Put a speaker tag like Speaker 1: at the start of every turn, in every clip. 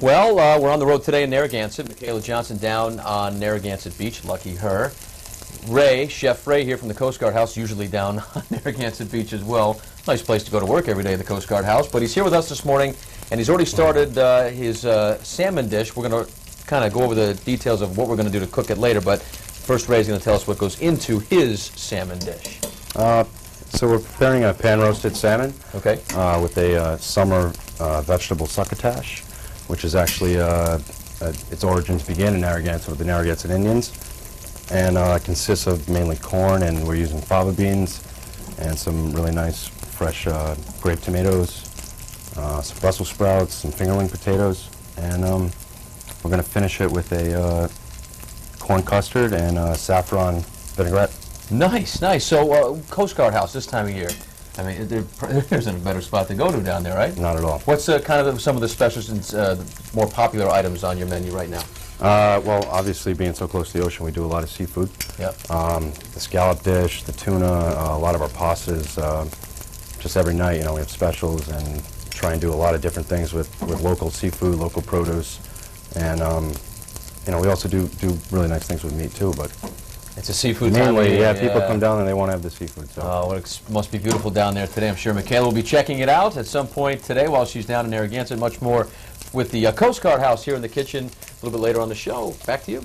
Speaker 1: Well, we're on the road today in Narragansett. Michaela Johnson down on Narragansett Beach, lucky her. Ray, Chef Ray here from the Coast Guard House, usually down on Narragansett Beach as well. Nice place to go to work every day, the Coast Guard House. But he's here with us this morning, and he's already started his salmon dish. We're going to kind of go over the details of what we're going to do to cook it later, but first Ray's going to tell us what goes into his salmon dish.
Speaker 2: So we're preparing a pan-roasted salmon with a summer vegetable succotash, which is actually, its origins began in Narragansett with the Narragansett Indians, and consists of mainly corn, and we're using fava beans and some really nice fresh grape tomatoes, some Brussels sprouts, some fingerling potatoes, and we're going to finish it with a corn custard and saffron vinaigrette.
Speaker 1: Nice, nice. So, Coast Guard House this time of year, I mean, there isn't a better spot to go to down there, right?
Speaker 2: Not at all.
Speaker 1: What's kind of some of the specials and more popular items on your menu right now?
Speaker 2: Well, obviously, being so close to the ocean, we do a lot of seafood.
Speaker 1: Yep.
Speaker 2: The scallop dish, the tuna, a lot of our pastas. Just every night, you know, we have specials and try and do a lot of different things with local seafood, local produce, and you know, we also do really nice things with meat too. But
Speaker 1: it's a seafood time of year.
Speaker 2: Yeah, people come down and they want to have the seafood. So.
Speaker 1: Well, it must be beautiful down there today. I'm sure Michaela will be checking it out at some point today while she's down in Narragansett. Much more with the Coast Guard House here in the kitchen a little bit later on the show. Back to you.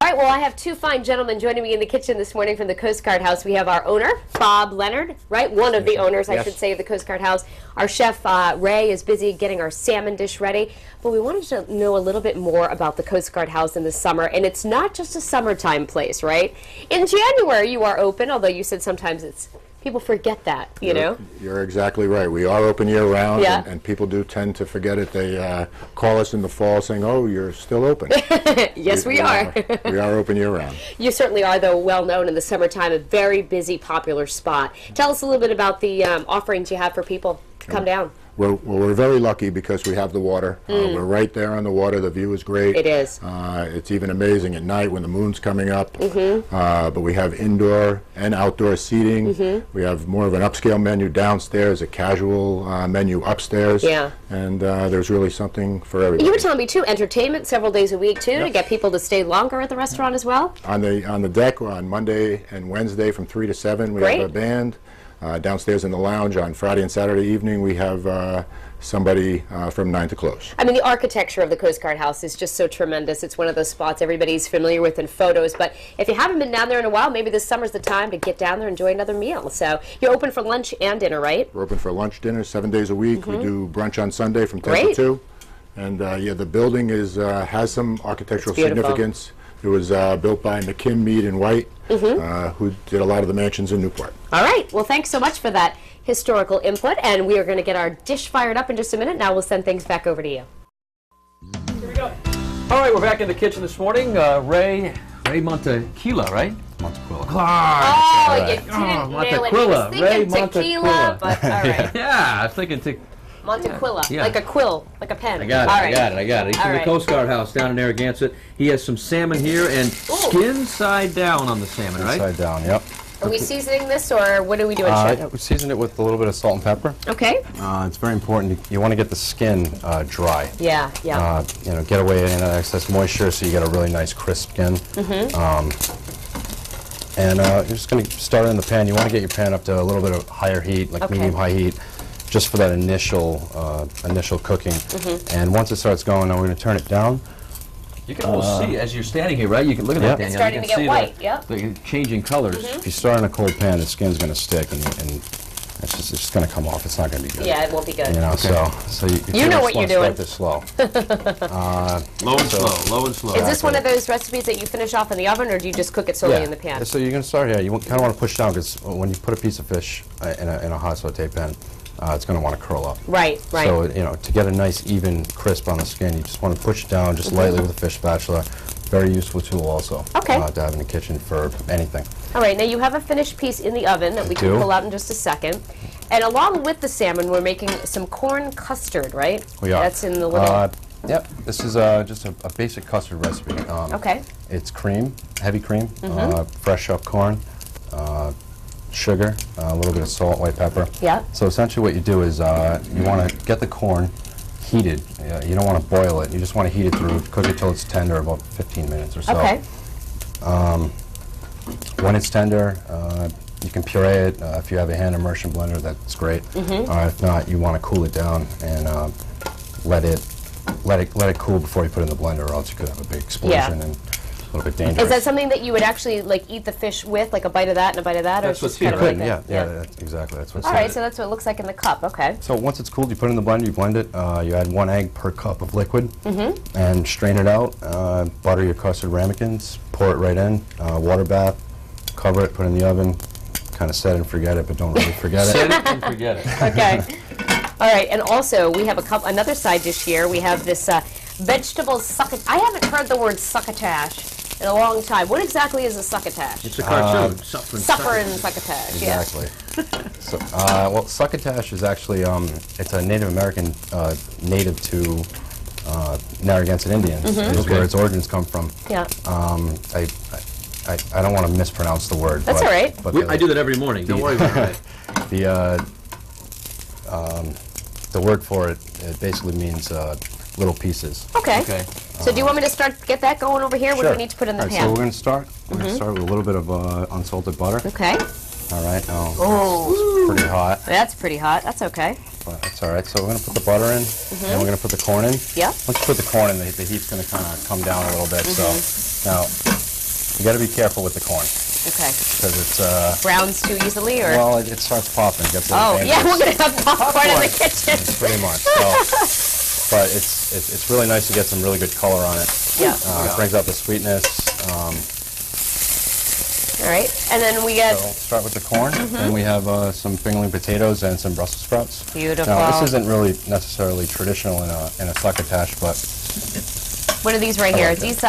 Speaker 3: All right, well, I have two fine gentlemen joining me in the kitchen this morning from the Coast Guard House. We have our owner, Bob Leonard, right? One of the owners, I should say, of the Coast Guard House. Our chef, Ray, is busy getting our salmon dish ready. But we wanted to know a little bit more about the Coast Guard House in the summer. And it's not just a summertime place, right? In January, you are open, although you said sometimes it's... People forget that, you know?
Speaker 4: You're exactly right. We are open year-round,
Speaker 3: Yeah.
Speaker 4: and people do tend to forget it. They call us in the fall saying, oh, you're still open.
Speaker 3: Yes, we are.
Speaker 4: We are open year-round.
Speaker 3: You certainly are, though, well-known in the summertime, a very busy, popular spot. Tell us a little bit about the offerings you have for people to come down.
Speaker 4: Well, we're very lucky because we have the water. We're right there on the water. The view is great.
Speaker 3: It is.
Speaker 4: It's even amazing at night when the moon's coming up. But we have indoor and outdoor seating. We have more of an upscale menu downstairs, a casual menu upstairs.
Speaker 3: Yeah.
Speaker 4: And there's really something for everybody.
Speaker 3: You were telling me, too, entertainment several days a week, too, to get people to stay longer at the restaurant as well?
Speaker 4: On the deck on Monday and Wednesday from 3 to 7, we have a band. Downstairs in the lounge on Friday and Saturday evening, we have somebody from 9 to close.
Speaker 3: I mean, the architecture of the Coast Guard House is just so tremendous. It's one of those spots everybody's familiar with in photos. But if you haven't been down there in a while, maybe this summer's the time to get down there and enjoy another meal. So you're open for lunch and dinner, right?
Speaker 4: We're open for lunch, dinner, 7 days a week. We do brunch on Sunday from 10 to 2. And yeah, the building has some architectural significance. It was built by McKim, Mead, and White, who did a lot of the mansions in Newport.
Speaker 3: All right. Well, thanks so much for that historical input, and we are going to get our dish fired up in just a minute. Now we'll send things back over to you.
Speaker 1: Here we go. All right, we're back in the kitchen this morning. Ray Montequilla, right?
Speaker 2: Montequilla.
Speaker 3: Oh, you didn't nail it. He was thinking
Speaker 1: Ray
Speaker 3: tequila, but all right.
Speaker 1: Yeah, I was thinking
Speaker 3: Montequilla,
Speaker 1: Yeah.
Speaker 3: like a quill, like a pen.
Speaker 1: I got it, I got it. He's from the
Speaker 3: right.
Speaker 1: Coast Guard House down in Narragansett. He has some salmon here and skin side down on the salmon, right?
Speaker 2: Side down, yep.
Speaker 3: Are we seasoning this, or what are we doing, Chef?
Speaker 2: Yeah, we season it with a little bit of salt and pepper.
Speaker 3: Okay.
Speaker 2: It's very important. You want to get the skin dry.
Speaker 3: Yeah, yeah.
Speaker 2: You know, get away any excess moisture so you get a really nice crisp skin. And you're just going to start it in the pan. You want to get your pan up to a little bit of higher heat, like medium-high heat, just for that initial cooking. And once it starts going, now we're going to turn it down.
Speaker 1: You can almost see as you're standing here, right? You can look at that, Danielle.
Speaker 3: It's starting to get white,
Speaker 1: the changing colors.
Speaker 2: If you start in a cold pan, the skin's going to stick, and it's just going to come off. It's not going to be good.
Speaker 3: Yeah, it won't be good.
Speaker 2: You know, so you
Speaker 3: know what you're doing.
Speaker 2: Start this slow.
Speaker 1: Low and slow, low and slow.
Speaker 3: Is this one of those recipes that you finish off in the oven, or do you just cook it slowly in the pan?
Speaker 2: So you're going to start here. You kind of want to push down, because when you put a piece of fish in a hot saute pan, it's going to want to curl up.
Speaker 3: Right.
Speaker 2: So, you know, to get a nice even crisp on the skin, you just want to push it down just lightly with a fish spatula. Very useful tool also to have in the kitchen for anything.
Speaker 3: All right, now you have a finished piece in the oven that we can pull out in just a second. And along with the salmon, we're making some corn custard, right?
Speaker 2: We are.
Speaker 3: That's in the little...
Speaker 2: Yep, this is just a basic custard recipe. It's cream, heavy cream, fresh up corn, sugar, a little bit of salt, white pepper.
Speaker 3: Yeah.
Speaker 2: So essentially what you do is you want to get the corn, heated. You don't want to boil it. You just want to heat it through, cook it till it's tender, about 15 minutes or so.
Speaker 3: Okay.
Speaker 2: When it's tender, you can puree it. If you have a hand immersion blender, that's great. If not, you want to cool it down and let it cool before you put it in the blender, or else you could have a big explosion and a little bit dangerous.
Speaker 3: Is that something that you would actually like eat the fish with, like a bite of that and a bite of that, or
Speaker 1: That's
Speaker 3: it's just
Speaker 1: what's
Speaker 3: kind of
Speaker 1: here.
Speaker 3: like that?
Speaker 2: Yeah, that's exactly. That's what's
Speaker 3: All right, so that's what it looks like in the cup. Okay.
Speaker 2: So once it's cooled, you put it in the blender, you blend it. You add 1 egg per cup of liquid, and strain it out. Butter your custard ramekins, pour it right in. Water bath, cover it, put it in the oven. Kind of set it and forget it, but don't really forget it.
Speaker 1: Set it and forget it.
Speaker 3: Okay. All right, and also we have another side dish here. We have this vegetable succotash. I haven't heard the word succotash in a long time. What exactly is a succotash?
Speaker 1: It's a cartoon.
Speaker 3: Suffering succotash.
Speaker 2: Exactly. So, well, succotash is actually it's a Native American native to Narragansett Indians. Is where its origins come from.
Speaker 3: Yeah.
Speaker 2: I don't want to mispronounce the word.
Speaker 3: That's all right.
Speaker 2: But
Speaker 1: I do that every morning. Don't worry about it.
Speaker 2: The word for it basically means little pieces.
Speaker 3: Okay.
Speaker 1: Okay.
Speaker 3: So do you want me to get that going over here? What do we need to put in the
Speaker 2: All right,
Speaker 3: pan?
Speaker 2: so we're going to start. We're going to start with a little bit of unsalted butter.
Speaker 3: Okay.
Speaker 2: All right. Now,
Speaker 3: Oh.
Speaker 2: it's pretty hot.
Speaker 3: That's pretty hot. That's okay.
Speaker 2: But that's all right. So we're going to put the butter in, and we're going to put the corn in.
Speaker 3: Yeah.
Speaker 2: Once you put the corn in, the heat's going to kind of come down a little bit. So now you got to be careful with the corn
Speaker 3: Okay.
Speaker 2: because it's
Speaker 3: Browns too easily, or?
Speaker 2: well, it starts popping. It gets a little
Speaker 3: Oh, yeah, we're
Speaker 2: dangerous.
Speaker 3: gonna have popcorn in the kitchen.
Speaker 2: Pretty much. So, but it's really nice to get some really good color on it.
Speaker 3: Yeah.
Speaker 2: It brings out the sweetness.
Speaker 3: All right, and then we get
Speaker 2: So we'll start with the corn, and we have some fingerling potatoes and some Brussels sprouts.
Speaker 3: beautiful.
Speaker 2: Now, this isn't really necessarily traditional in a succotash, but
Speaker 3: What are these right here?
Speaker 2: like
Speaker 3: These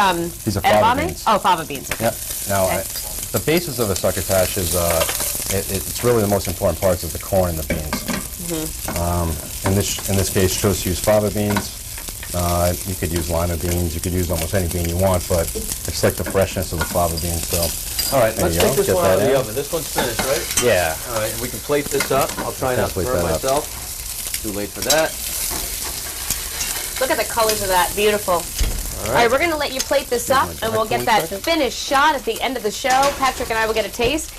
Speaker 2: These are fava
Speaker 3: edamame?
Speaker 2: beans.
Speaker 3: Oh, fava beans. Okay.
Speaker 2: Yep. Now,
Speaker 3: Okay.
Speaker 2: the basis of a succotash is it's really the most important parts of the corn and the beans. In this case, chose to use fava beans. You could use lima beans. You could use almost any bean you want, but it's like the freshness of the fava beans. So,
Speaker 1: All right,
Speaker 2: There
Speaker 1: let's
Speaker 2: you go.
Speaker 1: take this
Speaker 2: Get
Speaker 1: one out of
Speaker 2: that
Speaker 1: the
Speaker 2: in.
Speaker 1: oven. This one's finished, right?
Speaker 2: yeah.
Speaker 1: All right, and we can plate this up. I'll try not to
Speaker 2: Plate
Speaker 1: burn
Speaker 2: that up.
Speaker 1: myself. Too late for that.
Speaker 3: Look at the colors of that. Beautiful. All right, we're going to let you plate this up, and we'll get that finished shot at the end of the show. Patrick and I will get a taste.